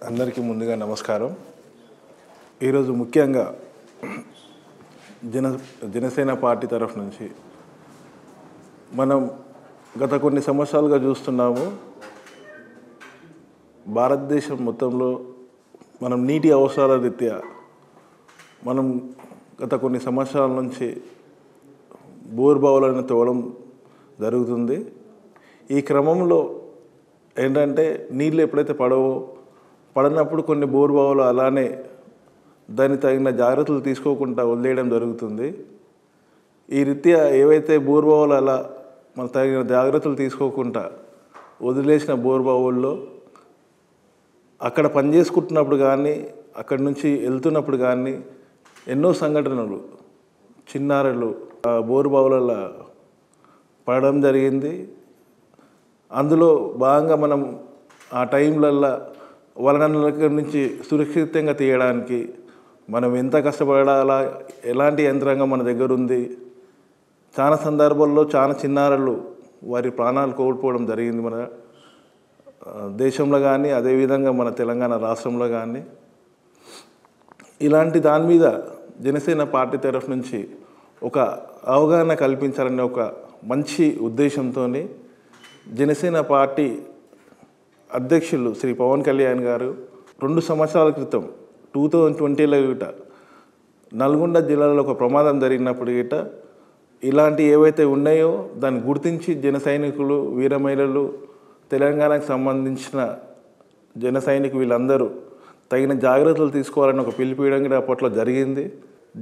అందరికీ ముందుగా నమస్కారం. ఈరోజు ముఖ్యంగా జనసేన పార్టీ తరఫు నుంచి మనం గత కొన్ని సంవత్సరాలుగా చూస్తున్నాము. భారతదేశం మొత్తంలో మనం నీటి అవసరాల రీత్యా మనం గత కొన్ని సంవత్సరాల నుంచి బోర్బావులను తవ్వడం జరుగుతుంది. ఈ క్రమంలో ఏంటంటే నీళ్ళు ఎప్పుడైతే పడనప్పుడు కొన్ని బోర్బావులు అలానే దానికి తగిన జాగ్రత్తలు తీసుకోకుండా వదిలేయడం జరుగుతుంది. ఈ రీత్యా ఏవైతే బోర్బావులు అలా మన తగిన జాగ్రత్తలు తీసుకోకుండా వదిలేసిన బోర్బావుల్లో అక్కడ పనిచేసుకుంటున్నప్పుడు కానీ అక్కడి నుంచి వెళ్తున్నప్పుడు కానీ ఎన్నో సంఘటనలు చిన్నారులు బోర్బావులలో పడడం జరిగింది. అందులో భాగంగా మనం ఆ టైంలల్లో వాళ్ళ దగ్గర నుంచి సురక్షితంగా తీయడానికి మనం ఎంత కష్టపడాలా, ఎలాంటి యంత్రాంగం మన దగ్గర ఉంది. చాలా సందర్భాల్లో చాలా చిన్నారులు వారి ప్రాణాలు కోల్పోవడం జరిగింది మన దేశంలో కానీ, అదేవిధంగా మన తెలంగాణ రాష్ట్రంలో కానీ. ఇలాంటి దాని మీద జనసేన పార్టీ తరఫు నుంచి ఒక అవగాహన కల్పించాలనే ఒక మంచి ఉద్దేశంతో జనసేన పార్టీ అధ్యక్షులు శ్రీ పవన్ కళ్యాణ్ గారు 2 సంవత్సరాల క్రితం 2020లో నల్గొండ జిల్లాలో ఒక ప్రమాదం జరిగినప్పుడు ఇలాంటి ఏవైతే ఉన్నాయో దాన్ని గుర్తించి జన సైనికులు, వీర మహిళలు, తెలంగాణకు సంబంధించిన జన సైనికులు వీళ్ళందరూ తగిన జాగ్రత్తలు తీసుకోవాలని ఒక పిలుపుయడం కూడా అప్పట్లో జరిగింది.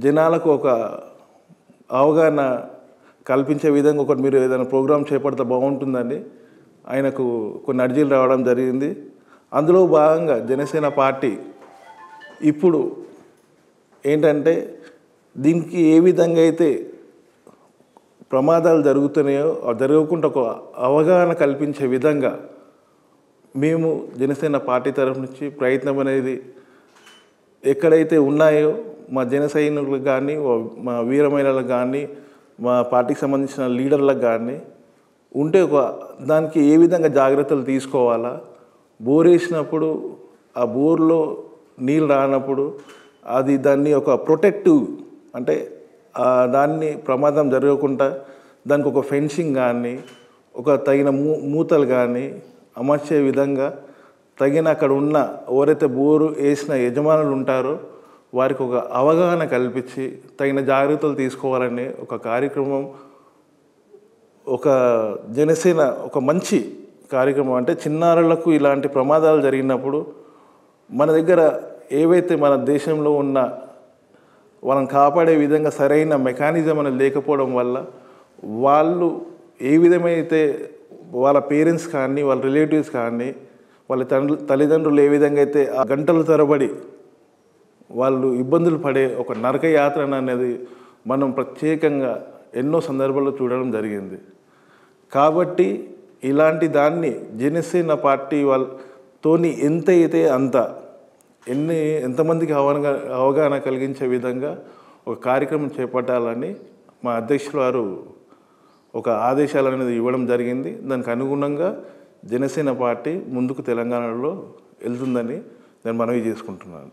జనాలకు ఒక అవగాహన కల్పించే విధంగా ఒకటి మీరు ఏదైనా ప్రోగ్రాం చేపడితే బాగుంటుందని ఆయనకు కొన్ని అర్జీలు రావడం జరిగింది. అందులో భాగంగా జనసేన పార్టీ ఇప్పుడు ఏంటంటే దీనికి ఏ విధంగా అయితే ప్రమాదాలు జరుగుతున్నాయో జరగకుండా ఒక అవగాహన కల్పించే విధంగా మేము జనసేన పార్టీ తరఫు నుంచి ప్రయత్నం అనేది ఎక్కడైతే ఉన్నాయో మా జన సైనికులకు కానీ, మా వీర మహిళలకు కానీ, మా పార్టీకి సంబంధించిన లీడర్లకు కానీ ఉంటే దానికి ఏ విధంగా జాగ్రత్తలు తీసుకోవాలా, బోర్ వేసినప్పుడు ఆ బోర్లో నీళ్ళు రానప్పుడు దాన్ని ఒక ప్రొటెక్టివ్ అంటే దాన్ని ప్రమాదం జరగకుండా దానికి ఒక ఫెన్సింగ్ కానీ, ఒక తగిన మూతలు కానీ అమర్చే విధంగా తగిన అక్కడ ఉన్న ఎవరైతే బోరు వేసిన యజమానులు ఉంటారో వారికి ఒక అవగాహన కల్పించి తగిన జాగ్రత్తలు తీసుకోవాలనే ఒక కార్యక్రమం, ఒక జనసేన ఒక మంచి కార్యక్రమం. అంటే చిన్నారులకు ఇలాంటి ప్రమాదాలు జరిగినప్పుడు మన దగ్గర ఏవైతే మన దేశంలో ఉన్న వాళ్ళని కాపాడే విధంగా సరైన మెకానిజం అనేది లేకపోవడం వల్ల వాళ్ళు ఏ విధమైతే వాళ్ళ పేరెంట్స్ కానీ, వాళ్ళ రిలేటివ్స్ కానీ, వాళ్ళ తల్లిదండ్రులు ఏ విధంగా అయితే ఆ గంటల తరబడి వాళ్ళు ఇబ్బందులు పడే ఒక నరక యాత్ర అనేది మనం ప్రత్యేకంగా ఎన్నో సందర్భాల్లో చూడడం జరిగింది. కాబట్టి ఇలాంటి దాన్ని జనసేన పార్టీ వాళ్ళతోని ఎంత అయితే అంత ఎంతమందికి అవగాహన కలిగించే విధంగా ఒక కార్యక్రమం చేపట్టాలని మా అధ్యక్షులు వారు ఒక ఆదేశాలు అనేది ఇవ్వడం జరిగింది. దానికి అనుగుణంగా జనసేన పార్టీ ముందుకు తెలంగాణలో వెళ్తుందని నేను మనవి చేసుకుంటున్నాను.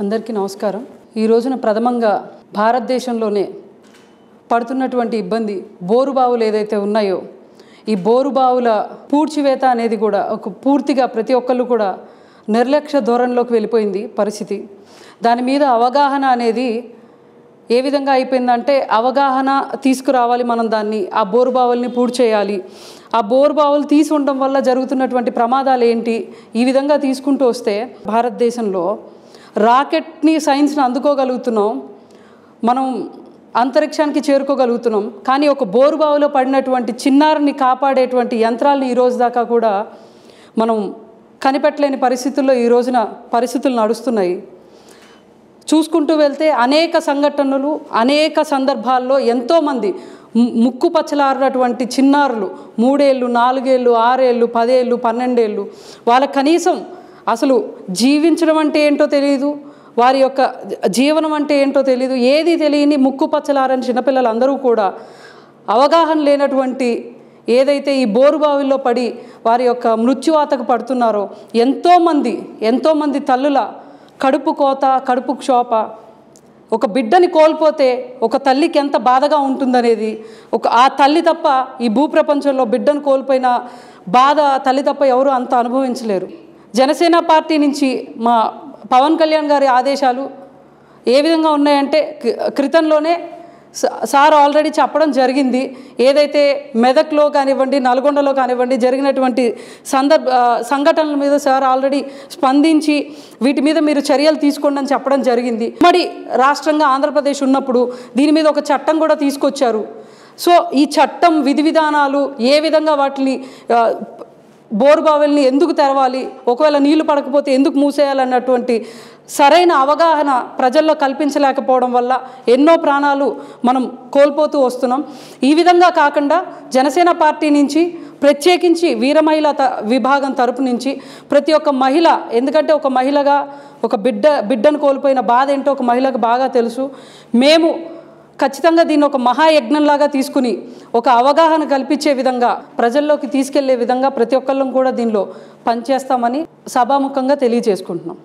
అందరికీ నమస్కారం. ఈ రోజున ప్రథమంగా భారతదేశంలోనే పడుతున్నటువంటి ఇబ్బంది బోరుబావులు ఏదైతే ఉన్నాయో ఈ బోరుబావుల పూడ్చివేత అనేది కూడా ఒక పూర్తిగా ప్రతి ఒక్కళ్ళు కూడా నిర్లక్ష్య ధోరణిలోకి వెళ్ళిపోయింది పరిస్థితి. దాని మీద అవగాహన అనేది ఏ విధంగా అయిపోయిందంటే అవగాహన తీసుకురావాలి, మనం దాన్ని ఆ బోరుబావుల్ని పూడ్చేయాలి, ఆ బోరుబావులు తీసి ఉండడం వల్ల జరుగుతున్నటువంటి ప్రమాదాలు ఏంటి, ఈ విధంగా తీసుకుంటూ వస్తే భారతదేశంలో రాకెట్ని సైన్స్ని అందుకోగలుగుతున్నాం, మనం అంతరిక్షానికి చేరుకోగలుగుతున్నాం. కానీ ఒక బోరుబావులో పడినటువంటి చిన్నారిని కాపాడేటువంటి యంత్రాలను ఈరోజు దాకా కూడా మనం కనిపెట్టలేని పరిస్థితుల్లో ఈ రోజున పరిస్థితులు నడుస్తున్నాయి. చూసుకుంటూ వెళ్తే అనేక సంఘటనలు, అనేక సందర్భాల్లో ఎంతోమంది ముక్కు పచ్చలారినటువంటి చిన్నారులు 3 ఏళ్ళు, 4 ఏళ్ళు, 6 ఏళ్ళు, 10 ఏళ్ళు, 12 ఏళ్ళు వాళ్ళ కనీసం అసలు జీవించడం అంటే ఏంటో తెలియదు, వారి యొక్క జీవనం అంటే ఏంటో తెలియదు, ఏది తెలియని ముక్కు పచ్చలారని చిన్నపిల్లలందరూ కూడా అవగాహన లేనటువంటి ఏదైతే ఈ బోరుబావిల్లో పడి వారి యొక్క మృత్యువాతకు పడుతున్నారో ఎంతోమంది తల్లుల కడుపు కోత, కడుపు క్షోభ, ఒక బిడ్డని కోల్పోతే ఒక తల్లికి ఎంత బాధగా ఉంటుందనేది ఆ తల్లి తప్ప ఈ భూప్రపంచంలో బిడ్డను కోల్పోయిన బాధ తల్లి తప్ప ఎవరు అంత అనుభవించలేరు. జనసేన పార్టీ నుంచి మా పవన్ కళ్యాణ్ గారి ఆదేశాలు ఏ విధంగా ఉన్నాయంటే, క్రితంలోనే సార్ ఆల్రెడీ చెప్పడం జరిగింది. ఏదైతే మెదక్లో కానివ్వండి, నల్గొండలో కానివ్వండి జరిగినటువంటి సంఘటనల మీద సార్ ఆల్రెడీ స్పందించి వీటి మీద మీరు చర్యలు తీసుకోండి అని చెప్పడం జరిగింది. మరి రాష్ట్రంగా ఆంధ్రప్రదేశ్ ఉన్నప్పుడు దీని మీద ఒక చట్టం కూడా తీసుకొచ్చారు. సో ఈ చట్టం విధి విధానాలు ఏ విధంగా వాటిని బోరుబావుల్ని ఎందుకు తెరవాలి, ఒకవేళ నీళ్లు పడకపోతే ఎందుకు మూసేయాలన్నటువంటి సరైన అవగాహన ప్రజల్లో కల్పించలేకపోవడం వల్ల ఎన్నో ప్రాణాలు మనం కోల్పోతూ వస్తున్నాం. ఈ విధంగా కాకుండా జనసేన పార్టీ నుంచి ప్రత్యేకించి వీర మహిళా విభాగం తరపు నుంచి ప్రతి ఒక్క మహిళ, ఎందుకంటే ఒక మహిళగా ఒక బిడ్డను కోల్పోయిన బాధ ఏంటో ఒక మహిళకు బాగా తెలుసు. మేము ఖచ్చితంగా దీన్ని ఒక మహాయజ్ఞంలాగా తీసుకుని ఒక అవగాహన కల్పించే విధంగా, ప్రజల్లోకి తీసుకెళ్లే విధంగా ప్రతి ఒక్కళ్ళం కూడా దీనిలో పనిచేస్తామని సభాముఖంగా తెలియజేసుకుంటున్నాం.